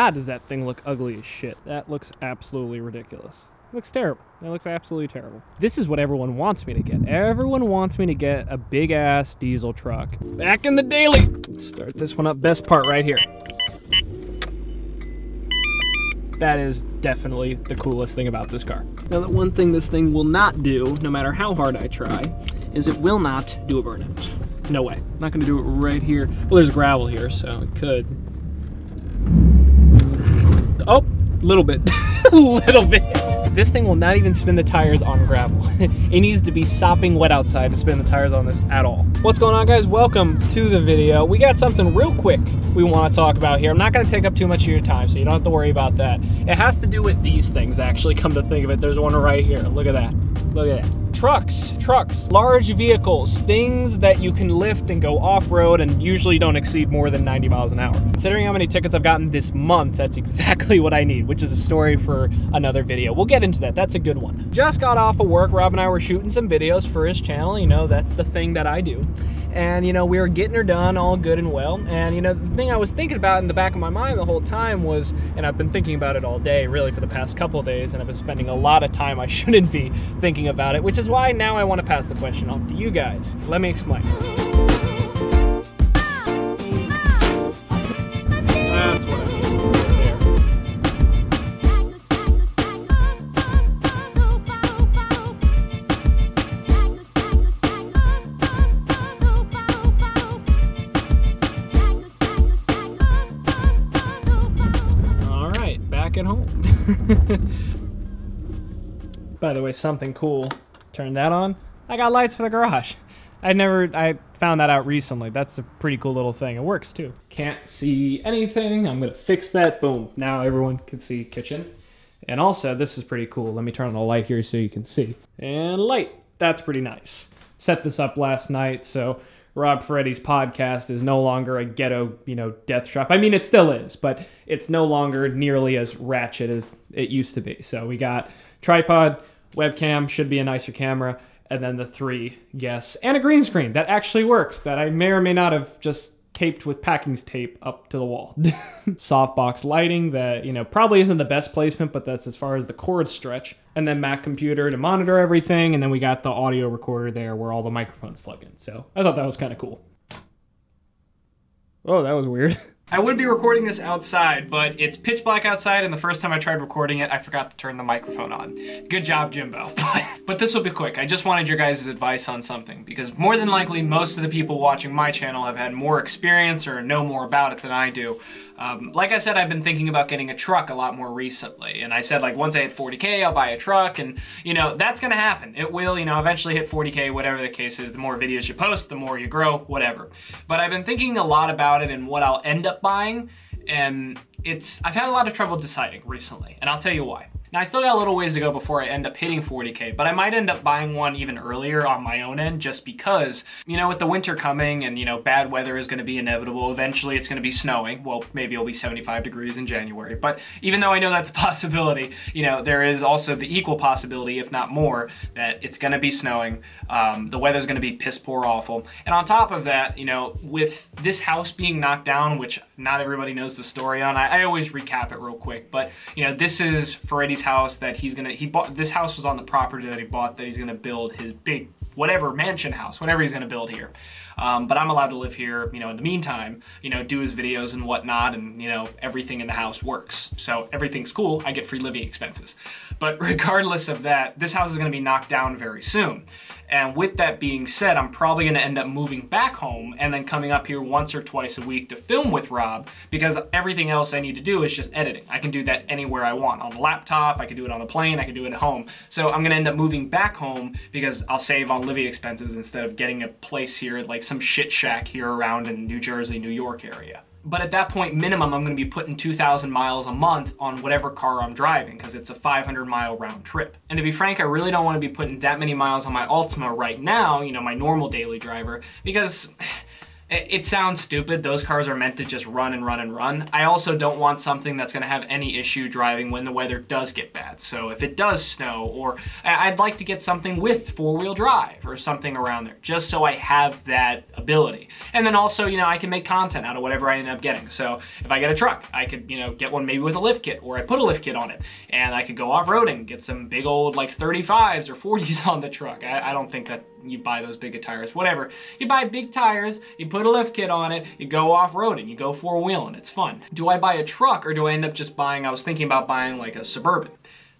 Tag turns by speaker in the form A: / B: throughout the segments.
A: God, does that thing look ugly as shit. That looks absolutely ridiculous. It looks terrible. It looks absolutely terrible. This is what everyone wants me to get. Everyone wants me to get a big ass diesel truck. Back in the daily. Start this one up. Best part right here. That is definitely the coolest thing about this car. Now, the one thing this thing will not do, no matter how hard I try, is it will not do a burnout. No way. I'm not gonna do it right here. Well, there's gravel here, so it could. Oh, a little bit. A little bit. This thing will not even spin the tires on gravel. It needs to be sopping wet outside to spin the tires on this at all. What's going on, guys? Welcome to the video. We got something real quick we want to talk about here. I'm not going to take up too much of your time, so you don't have to worry about that. It has to do with these things, actually, come to think of it. There's one right here. Look at that. Look at that. Trucks, large vehicles, things that you can lift and go off-road and usually don't exceed more than 90 miles an hour. Considering how many tickets I've gotten this month, that's exactly what I need, which is a story for another video. We'll get into that. That's a good one. Just got off of work. Rob and I were shooting some videos for his channel. You know, that's the thing that I do. And, you know, we were getting her done all good and well. And, you know, the thing I was thinking about in the back of my mind the whole time was, and I've been thinking about it all day, really, for the past couple of days, and I've been spending a lot of time I shouldn't be thinking about it, which is why now I want to pass the question off to you guys. Let me explain. That's what I mean right there. All right, back at home. By the way, something cool. Turn that on. I got lights for the garage. I found that out recently. That's a pretty cool little thing. It works too. Can't see anything. I'm gonna fix that. Boom. Now everyone can see kitchen. And also, this is pretty cool. Let me turn on the light here so you can see. And light. That's pretty nice. Set this up last night, so Rob Ferretti's podcast is no longer a ghetto, you know, death trap. I mean, it still is, but it's no longer nearly as ratchet as it used to be. So we got tripod, webcam, should be a nicer camera, and then the 3 guests, and a green screen that actually works, that I may or may not have just taped with packing tape up to the wall. Softbox lighting that, you know, probably isn't the best placement, but that's as far as the cords stretch. And then Mac computer to monitor everything, and then we got the audio recorder there where all the microphones plug in. So I thought that was kind of cool. Oh, that was weird. I would be recording this outside, but it's pitch black outside, and the first time I tried recording it, I forgot to turn the microphone on. Good job, Jimbo. But this will be quick. I just wanted your guys' advice on something, because more than likely, most of the people watching my channel have had more experience or know more about it than I do. Like I said, I've been thinking about getting a truck a lot more recently, and I said, like, once I hit 40K, I'll buy a truck, and, you know, that's gonna happen. It will, you know, eventually hit 40K, whatever the case is. The more videos you post, the more you grow, whatever. But I've been thinking a lot about it and what I'll end up buying, and I've had a lot of trouble deciding recently, and I'll tell you why. Now, I still got a little ways to go before I end up hitting 40K, but I might end up buying one even earlier on my own end just because, you know, with the winter coming and, you know, bad weather is going to be inevitable. Eventually, it's going to be snowing. Well, maybe it'll be 75 degrees in January, but even though I know that's a possibility, you know, there is also the equal possibility, if not more, that it's going to be snowing. The weather's going to be piss poor awful. And on top of that, you know, with this house being knocked down, which not everybody knows the story on, I always recap it real quick, but, you know, this is Ferretti's house that he bought. This house was on the property that he bought that he's gonna build his big whatever mansion house, whatever he's gonna build here. But I'm allowed to live here, you know, in the meantime, you know, do his videos and whatnot, and, you know, everything in the house works. So everything's cool, I get free living expenses. But regardless of that, this house is gonna be knocked down very soon. And with that being said, I'm probably gonna end up moving back home and then coming up here once or twice a week to film with Rob, because everything else I need to do is just editing. I can do that anywhere I want. On the laptop, I can do it on a plane, I can do it at home. So I'm gonna end up moving back home because I'll save on living expenses instead of getting a place here, like some shit shack here around in New Jersey, New York area. But at that point, minimum, I'm going to be putting 2,000 miles a month on whatever car I'm driving, because it's a 500-mile round trip. And to be frank, I really don't want to be putting that many miles on my Altima right now, you know, my normal daily driver, because It sounds stupid. Those cars are meant to just run and run and run. I also don't want something that's going to have any issue driving when the weather does get bad. So if it does snow, or I'd like to get something with four-wheel drive or something around there, just so I have that ability. And then also, you know, I can make content out of whatever I end up getting. So if I get a truck, I could, you know, get one maybe with a lift kit, or I put a lift kit on it, and I could go off-roading, get some big old like 35s or 40s on the truck. I don't think that you buy those big tires, whatever. You buy big tires, you put a lift kit on it, you go off-roading, you go four-wheeling, it's fun. Do I buy a truck, or do I end up just buying, I was thinking about buying like a Suburban.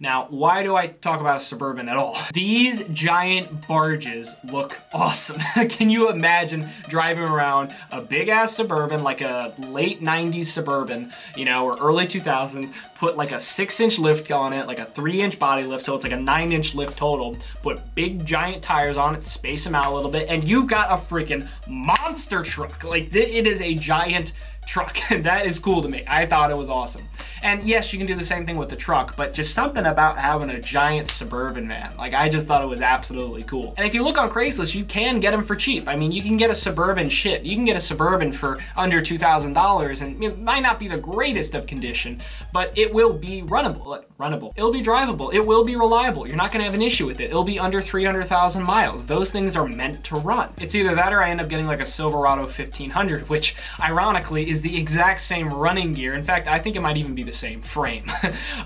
A: Now, why do I talk about a Suburban at all? These giant barges look awesome. Can you imagine driving around a big-ass Suburban, like a late 90s Suburban, you know, or early 2000s, put like a 6-inch lift on it, like a 3-inch body lift, so it's like a 9-inch lift total, put big giant tires on it, space them out a little bit, and you've got a freaking monster truck. Like, it is a giant truck. That is cool to me. I thought it was awesome. And yes, you can do the same thing with the truck, but just something about having a giant Suburban, man. Like, I just thought it was absolutely cool. And if you look on Craigslist, you can get them for cheap. I mean, you can get a Suburban shit. You can get a Suburban for under $2,000, and it might not be the greatest of condition, but it will be runnable. It'll be drivable. It will be reliable. You're not gonna have an issue with it. It'll be under 300,000 miles. Those things are meant to run. It's either that or I end up getting like a Silverado 1500, which ironically is the exact same running gear. In fact, I think it might even be the same frame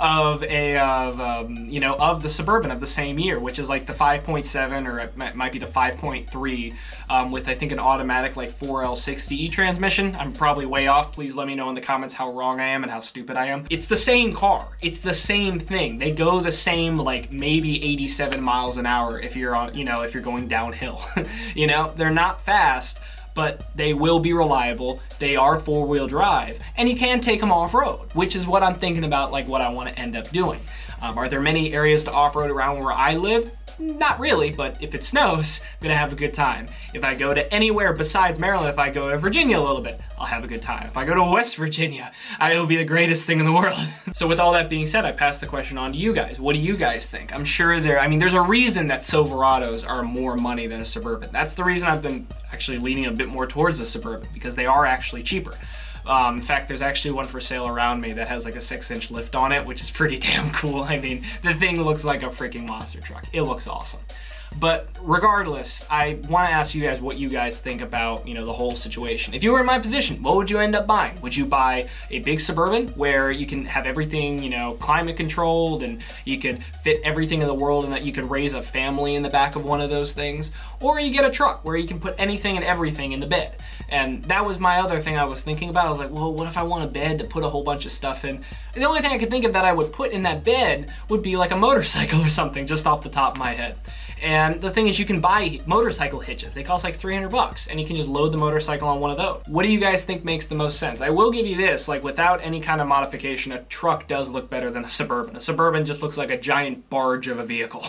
A: of you know, of the Suburban of the same year, which is like the 5.7, or it might be the 5.3 with I think an automatic like 4L60E transmission. I'm probably way off. Please let me know in the comments how wrong I am and how stupid I am. It's the same car. It's the same thing. They go the same, like maybe 87 miles an hour if you're on, you know, if you're going downhill. You know, they're not fast, but they will be reliable. They are four-wheel drive, and you can take them off-road, which is what I'm thinking about, like what I want to end up doing. Are there many areas to off-road around where I live? Not really, but if it snows, I'm gonna have a good time. If I go to anywhere besides Maryland, if I go to Virginia a little bit, I'll have a good time. If I go to West Virginia, it'll be the greatest thing in the world. So with all that being said, I pass the question on to you guys. What do you guys think? I'm sure I mean, there's a reason that Silverados are more money than a Suburban. That's the reason I've been actually leaning a bit more towards the Suburban, because they are actually cheaper. In fact, there's actually one for sale around me that has like a 6-inch lift on it, which is pretty damn cool. I mean, the thing looks like a freaking monster truck. It looks awesome. But regardless, I want to ask you guys what you guys think about, you know, the whole situation. If you were in my position, what would you end up buying? Would you buy a big Suburban where you can have everything, you know, climate controlled, and you could fit everything in the world, and that you could raise a family in the back of one of those things? Or you get a truck where you can put anything and everything in the bed? And that was my other thing I was thinking about. I was like, well, what if I want a bed to put a whole bunch of stuff in? And the only thing I could think of that I would put in that bed would be like a motorcycle or something, just off the top of my head. And the thing is, you can buy motorcycle hitches. They cost like 300 bucks, and you can just load the motorcycle on one of those. What do you guys think makes the most sense? I will give you this, like without any kind of modification, a truck does look better than a Suburban. A Suburban just looks like a giant barge of a vehicle,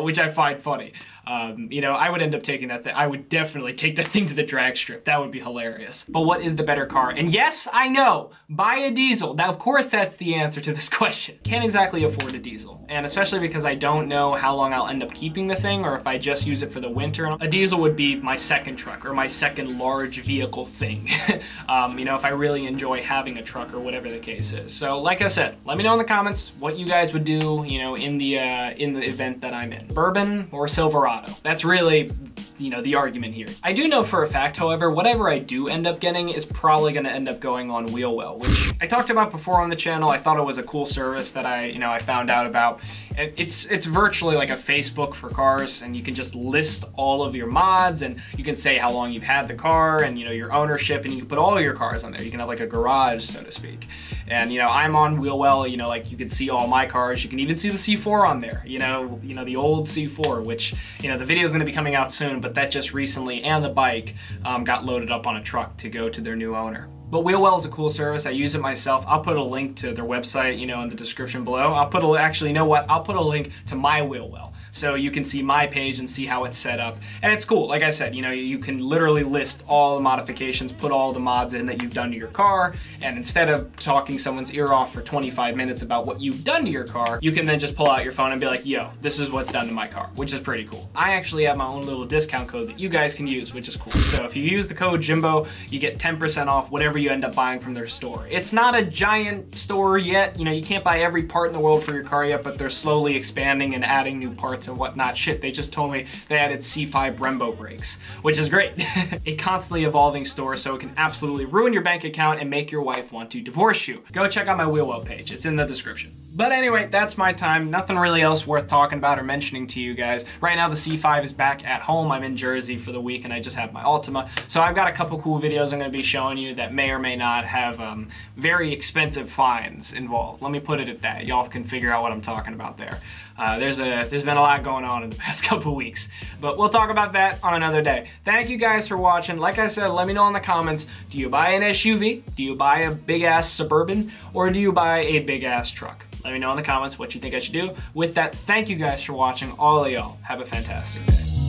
A: which I find funny. You know, I would end up taking that thing. I would definitely take that thing to the drag strip. That would be hilarious. But what is the better car? And yes, I know, buy a diesel. Now, of course, that's the answer to this question. Can't exactly afford a diesel. And especially because I don't know how long I'll end up keeping the thing, or if I just use it for the winter. A diesel would be my second truck, or my second large vehicle thing. You know, if I really enjoy having a truck, or whatever the case is. So like I said, let me know in the comments what you guys would do, you know, in the event that I'm in. Suburban or Silverado? That's really, you know, the argument here. I do know for a fact, however, whatever I do end up getting is probably gonna end up going on Wheelwell, which I talked about before on the channel. I thought it was a cool service that I found out about. It's virtually like a Facebook for cars, and you can just list all of your mods, and you can say how long you've had the car, and you know, your ownership, and you can put all your cars on there. You can have like a garage, so to speak. And you know, I'm on Wheelwell, you know, like you can see all my cars. You can even see the C4 on there, you know, the old C4, which, you know, the video is going to be coming out soon, but that just recently, and the bike got loaded up on a truck to go to their new owner. But Wheelwell is a cool service. I use it myself. I'll put a link to their website, you know, in the description below. Actually, you know what? I'll put a link to my Wheelwell. so you can see my page and see how it's set up. And it's cool. Like I said, you know, you can literally list all the modifications, put all the mods in that you've done to your car, and instead of talking someone's ear off for 25 minutes about what you've done to your car, you can then just pull out your phone and be like, yo, this is what's done to my car, which is pretty cool. I actually have my own little discount code that you guys can use, which is cool. So if you use the code Jimbo, you get 10% off whatever you end up buying from their store. It's not a giant store yet. You know, you can't buy every part in the world for your car yet, but they're slowly expanding and adding new parts and whatnot. Shit, they just told me they added C5 Brembo brakes, which is great. A constantly evolving store, so it can absolutely ruin your bank account and make your wife want to divorce you. Go check out my wheel well page. It's in the description. But anyway, that's my time. Nothing really else worth talking about or mentioning to you guys. Right now, the C5 is back at home. I'm in Jersey for the week, and I just have my Altima. So I've got a couple cool videos I'm going to be showing you that may or may not have very expensive fines involved. Let me put it at that. Y'all can figure out what I'm talking about there. There's been a lot going on in the past couple weeks, but we'll talk about that on another day. Thank you guys for watching. Like I said, let me know in the comments, do you buy an SUV? Do you buy a big-ass Suburban? Or do you buy a big-ass truck? Let me know in the comments what you think I should do. With that, thank you guys for watching. All of y'all, have a fantastic day.